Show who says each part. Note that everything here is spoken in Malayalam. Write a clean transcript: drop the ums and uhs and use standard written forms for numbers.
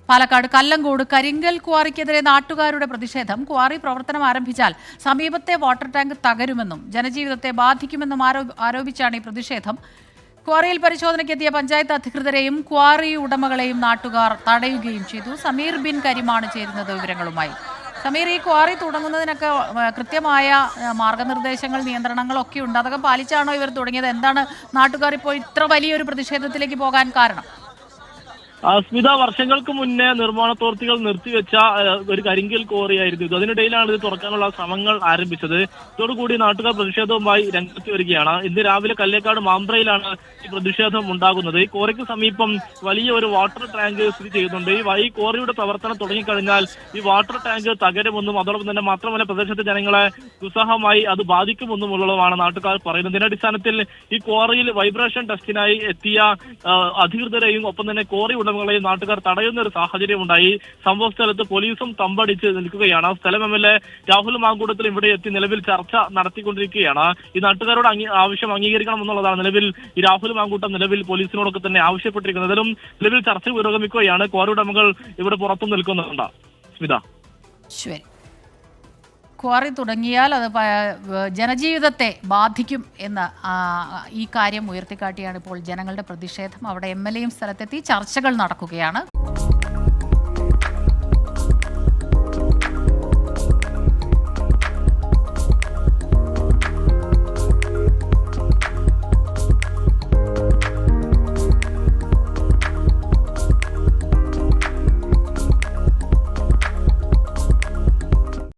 Speaker 1: പാലക്കാട് കല്ലങ്കോട് കരിങ്കൽ ക്വാറിക്കെതിരെ നാട്ടുകാരുടെ പ്രതിഷേധം. ക്വാറി പ്രവർത്തനം ആരംഭിച്ചാൽ സമീപത്തെ വാട്ടർ ടാങ്ക് തകരുമെന്നും ജനജീവിതത്തെ ബാധിക്കുമെന്നും ആരോപിച്ചാണ് ഈ പ്രതിഷേധം. ക്വാറിയിൽ പരിശോധനയ്ക്കെത്തിയ പഞ്ചായത്ത് അധികൃതരെയും ക്വാറി ഉടമകളെയും നാട്ടുകാർ തടയുകയും ചെയ്തു. സമീർ ബിൻ കരിമാണ് ചേരുന്നത് വിവരങ്ങളുമായി. സമീർ, ഈ ക്വാറി തുടങ്ങുന്നതിനൊക്കെ കൃത്യമായ മാർഗനിർദ്ദേശങ്ങൾ, നിയന്ത്രണങ്ങളൊക്കെ ഉണ്ട്. അതൊക്കെ പാലിച്ചാണോ ഇവർ തുടങ്ങിയത്? എന്താണ് നാട്ടുകാർ ഇപ്പോൾ ഇത്ര വലിയൊരു പ്രതിഷേധത്തിലേക്ക് പോകാൻ കാരണം?
Speaker 2: സ്മിത, വർഷങ്ങൾക്ക് മുന്നേ നിർമ്മാണ പ്രവൃത്തികൾ നിർത്തിവെച്ച ഒരു കരിങ്കൽ ക്വാറിയായിരുന്നു ഇത്. അതിനിടയിലാണ് ഇത് തുറക്കാനുള്ള ശ്രമങ്ങൾ ആരംഭിച്ചത്. ഇതോടുകൂടി നാട്ടുകാർ പ്രതിഷേധവുമായി രംഗത്ത് വരികയാണ്. ഇന്ന് രാവിലെ കല്ലേക്കാട് മാമ്പ്രയിലാണ് ഈ പ്രതിഷേധം ഉണ്ടാകുന്നത്. ഈ ക്വാറിക്ക് സമീപം വലിയ ഒരു വാട്ടർ ടാങ്ക് സ്ഥിതി ചെയ്യുന്നുണ്ട്. ഈ ക്വാറിയുടെ പ്രവർത്തനം തുടങ്ങിക്കഴിഞ്ഞാൽ ഈ വാട്ടർ ടാങ്ക് തകരുമെന്നും അതോടൊപ്പം തന്നെ മാത്രമല്ല പ്രദേശത്തെ ജനങ്ങളെ ദുസ്സഹമായി അത് ബാധിക്കുമെന്നുമുള്ളതാണ് നാട്ടുകാർ പറയുന്നത്. ഇതിന്റെ അടിസ്ഥാനത്തിൽ ഈ ക്വാറിയിൽ വൈബ്രേഷൻ ടെസ്റ്റിനായി എത്തിയ അധികൃതരെയും ഒപ്പം തന്നെ ക്വാറി ഉടമകളെയും നാട്ടുകാർ തടയുന്ന ഒരു സാഹചര്യം ഉണ്ടായി. സംഭവ സ്ഥലത്ത് പോലീസും തമ്പടിച്ച് നിൽക്കുകയാണ്. സ്ഥലം എം.എൽ.എ. രാഹുൽ മാങ്കൂട്ടത്തിൽ ഇവിടെ എത്തി നിലവിൽ ചർച്ച നടത്തിക്കൊണ്ടിരിക്കുകയാണ്. ഈ നാട്ടുകാരോട് ആവശ്യം അംഗീകരിക്കണം എന്നുള്ളതാണ് നിലവിൽ ഈ രാഹുൽ മാങ്കൂട്ടം നിലവിൽ പോലീസിനോടൊക്കെ തന്നെ ആവശ്യപ്പെട്ടിരിക്കുന്നത്. അതിലും നിലവിൽ ചർച്ച പുരോഗമിക്കുകയാണ്. ക്വാറി ഉടമകൾ ഇവിടെ പുറത്തും നിൽക്കുന്നുണ്ട്. സ്മിത,
Speaker 1: ശരി. ക്വാറി തുടങ്ങിയാൽ അത് ജനജീവിതത്തെ ബാധിക്കും എന്ന് ഈ കാര്യം ഉയർത്തിക്കാട്ടിയാണ് ഇപ്പോൾ ജനങ്ങളുടെ പ്രതിഷേധം. അവിടെ എം.എൽ.എയും സ്ഥലത്തെത്തി ചർച്ചകൾ നടക്കുകയാണ്.